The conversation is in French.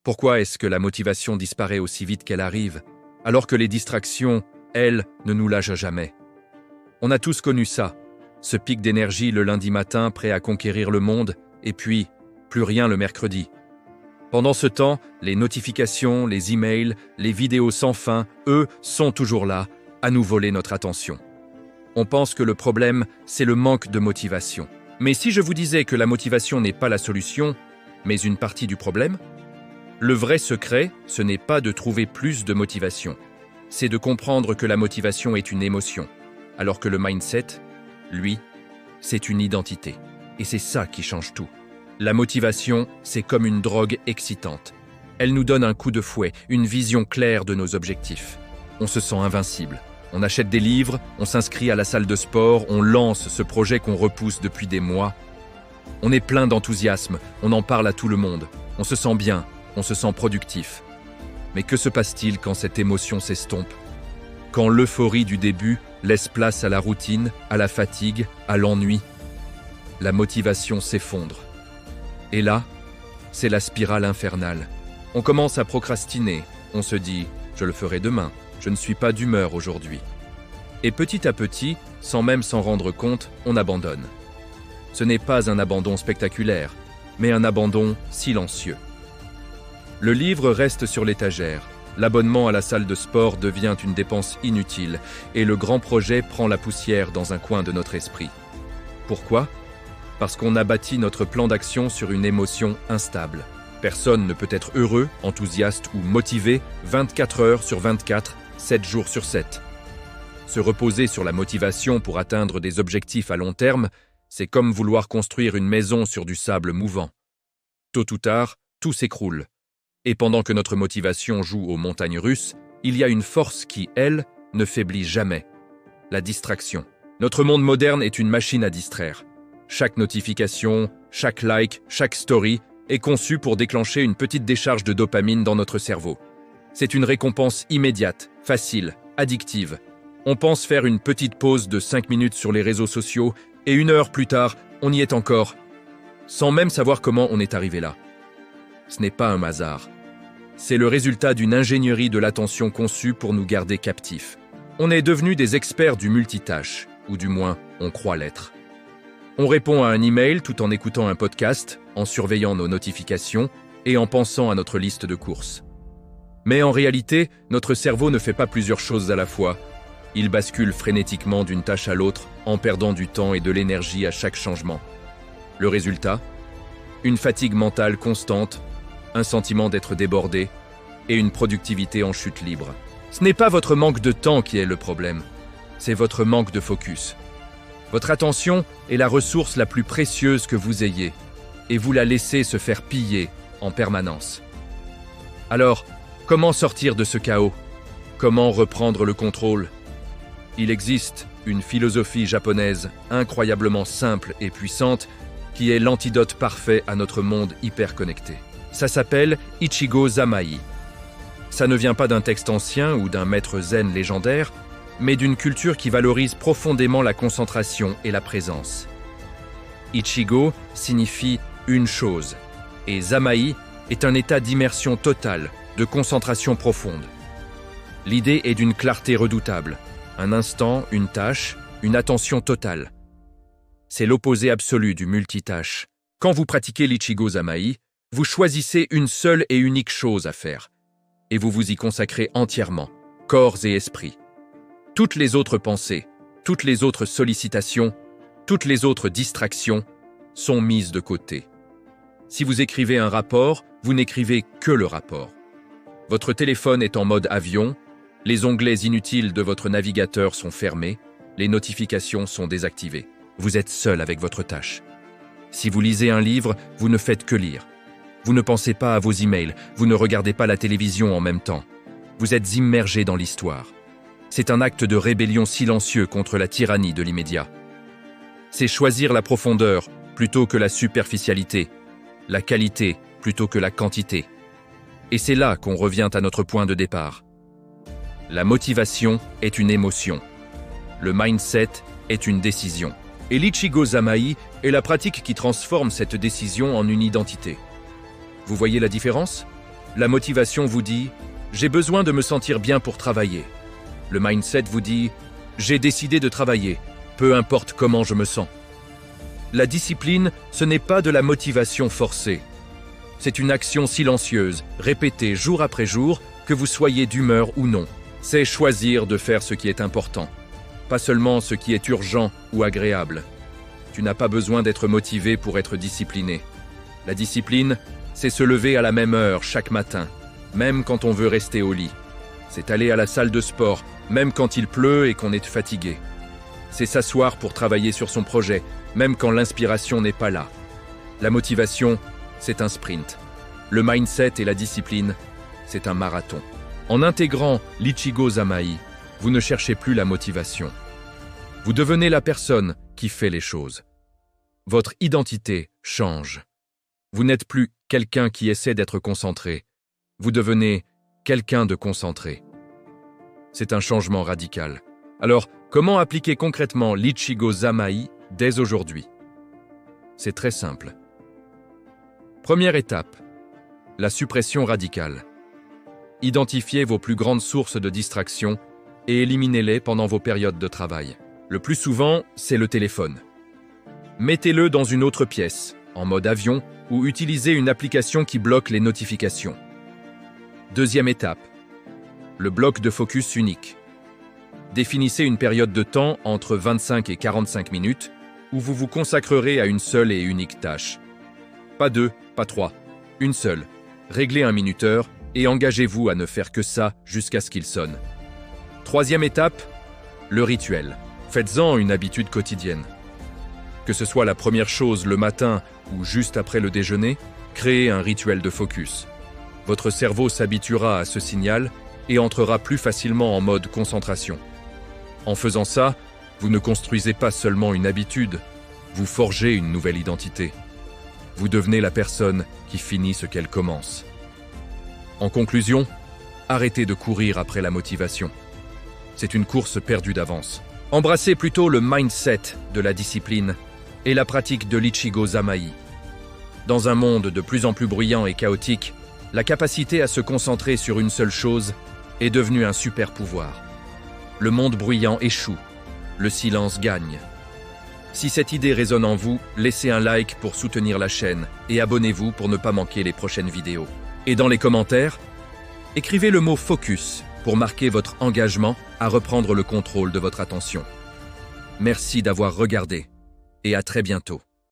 Pourquoi est-ce que la motivation disparaît aussi vite qu'elle arrive, alors que les distractions, elles, ne nous lâchent jamais? On a tous connu ça, ce pic d'énergie le lundi matin prêt à conquérir le monde, et puis, plus rien le mercredi. Pendant ce temps, les notifications, les emails, les vidéos sans fin, eux, sont toujours là, à nous voler notre attention. On pense que le problème, c'est le manque de motivation. Mais si je vous disais que la motivation n'est pas la solution, mais une partie du problème? Le vrai secret, ce n'est pas de trouver plus de motivation. C'est de comprendre que la motivation est une émotion, alors que le mindset, lui, c'est une identité. Et c'est ça qui change tout. La motivation, c'est comme une drogue excitante. Elle nous donne un coup de fouet, une vision claire de nos objectifs. On se sent invincible. On achète des livres, on s'inscrit à la salle de sport, on lance ce projet qu'on repousse depuis des mois. On est plein d'enthousiasme, on en parle à tout le monde. On se sent bien, on se sent productif. Mais que se passe-t-il quand cette émotion s'estompe? Quand l'euphorie du début laisse place à la routine, à la fatigue, à l'ennui? La motivation s'effondre. Et là, c'est la spirale infernale. On commence à procrastiner. On se dit « je le ferai demain, je ne suis pas d'humeur aujourd'hui ». Et petit à petit, sans même s'en rendre compte, on abandonne. Ce n'est pas un abandon spectaculaire, mais un abandon silencieux. Le livre reste sur l'étagère, l'abonnement à la salle de sport devient une dépense inutile et le grand projet prend la poussière dans un coin de notre esprit. Pourquoi ? Parce qu'on a bâti notre plan d'action sur une émotion instable. Personne ne peut être heureux, enthousiaste ou motivé 24 heures sur 24, 7 jours sur 7. Se reposer sur la motivation pour atteindre des objectifs à long terme, c'est comme vouloir construire une maison sur du sable mouvant. Tôt ou tard, tout s'écroule. Et pendant que notre motivation joue aux montagnes russes, il y a une force qui, elle, ne faiblit jamais. La distraction. Notre monde moderne est une machine à distraire. Chaque notification, chaque like, chaque story est conçu pour déclencher une petite décharge de dopamine dans notre cerveau. C'est une récompense immédiate, facile, addictive. On pense faire une petite pause de 5 minutes sur les réseaux sociaux et 1 heure plus tard, on y est encore, sans même savoir comment on est arrivé là. Ce n'est pas un hasard. C'est le résultat d'une ingénierie de l'attention conçue pour nous garder captifs. On est devenus des experts du multitâche, ou du moins, on croit l'être. On répond à un email tout en écoutant un podcast, en surveillant nos notifications et en pensant à notre liste de courses. Mais en réalité, notre cerveau ne fait pas plusieurs choses à la fois. Il bascule frénétiquement d'une tâche à l'autre en perdant du temps et de l'énergie à chaque changement. Le résultat ? Une fatigue mentale constante, un sentiment d'être débordé et une productivité en chute libre. Ce n'est pas votre manque de temps qui est le problème, c'est votre manque de focus. Votre attention est la ressource la plus précieuse que vous ayez, et vous la laissez se faire piller en permanence. Alors, comment sortir de ce chaos? Comment reprendre le contrôle? Il existe une philosophie japonaise incroyablement simple et puissante qui est l'antidote parfait à notre monde hyper connecté. Ça s'appelle Ichigo Zamaï. Ça ne vient pas d'un texte ancien ou d'un maître zen légendaire, mais d'une culture qui valorise profondément la concentration et la présence. Ichigo signifie une chose, et Zamaï est un état d'immersion totale, de concentration profonde. L'idée est d'une clarté redoutable, un instant, une tâche, une attention totale. C'est l'opposé absolu du multitâche. Quand vous pratiquez l'Ichigo Zamaï, vous choisissez une seule et unique chose à faire, et vous vous y consacrez entièrement, corps et esprit. Toutes les autres pensées, toutes les autres sollicitations, toutes les autres distractions sont mises de côté. Si vous écrivez un rapport, vous n'écrivez que le rapport. Votre téléphone est en mode avion, les onglets inutiles de votre navigateur sont fermés, les notifications sont désactivées. Vous êtes seul avec votre tâche. Si vous lisez un livre, vous ne faites que lire. Vous ne pensez pas à vos emails, vous ne regardez pas la télévision en même temps. Vous êtes immergé dans l'histoire. C'est un acte de rébellion silencieux contre la tyrannie de l'immédiat. C'est choisir la profondeur plutôt que la superficialité, la qualité plutôt que la quantité. Et c'est là qu'on revient à notre point de départ. La motivation est une émotion. Le mindset est une décision. Et l'Ichigo Zamaï est la pratique qui transforme cette décision en une identité. Vous voyez la différence ? La motivation vous dit « J'ai besoin de me sentir bien pour travailler ». Le mindset vous dit « J'ai décidé de travailler, peu importe comment je me sens ». La discipline, ce n'est pas de la motivation forcée. C'est une action silencieuse, répétée jour après jour, que vous soyez d'humeur ou non. C'est choisir de faire ce qui est important, pas seulement ce qui est urgent ou agréable. Tu n'as pas besoin d'être motivé pour être discipliné. La discipline, c'est se lever à la même heure chaque matin, même quand on veut rester au lit. C'est aller à la salle de sport, même quand il pleut et qu'on est fatigué. C'est s'asseoir pour travailler sur son projet, même quand l'inspiration n'est pas là. La motivation, c'est un sprint. Le mindset et la discipline, c'est un marathon. En intégrant l'Ichigo Zamaï, vous ne cherchez plus la motivation. Vous devenez la personne qui fait les choses. Votre identité change. Vous n'êtes plus quelqu'un qui essaie d'être concentré. Vous devenez quelqu'un de concentré. C'est un changement radical. Alors, comment appliquer concrètement l'Ichigo Zamaï dès aujourd'hui? C'est très simple. Première étape, la suppression radicale. Identifiez vos plus grandes sources de distraction et éliminez-les pendant vos périodes de travail. Le plus souvent, c'est le téléphone. Mettez-le dans une autre pièce, en mode avion, ou utilisez une application qui bloque les notifications. Deuxième étape, le bloc de focus unique. Définissez une période de temps entre 25 et 45 minutes où vous vous consacrerez à une seule et unique tâche. Pas deux, pas trois, une seule. Réglez un minuteur et engagez-vous à ne faire que ça jusqu'à ce qu'il sonne. Troisième étape, le rituel. Faites-en une habitude quotidienne. Que ce soit la première chose le matin ou juste après le déjeuner, créez un rituel de focus. Votre cerveau s'habituera à ce signal et entrera plus facilement en mode concentration. En faisant ça, vous ne construisez pas seulement une habitude, vous forgez une nouvelle identité. Vous devenez la personne qui finit ce qu'elle commence. En conclusion, arrêtez de courir après la motivation. C'est une course perdue d'avance. Embrassez plutôt le mindset de la discipline et la pratique de l'Ichigo Zamaï. Dans un monde de plus en plus bruyant et chaotique, la capacité à se concentrer sur une seule chose est devenue un super pouvoir. Le monde bruyant échoue, le silence gagne. Si cette idée résonne en vous, laissez un like pour soutenir la chaîne et abonnez-vous pour ne pas manquer les prochaines vidéos. Et dans les commentaires, écrivez le mot « focus » pour marquer votre engagement à reprendre le contrôle de votre attention. Merci d'avoir regardé et à très bientôt.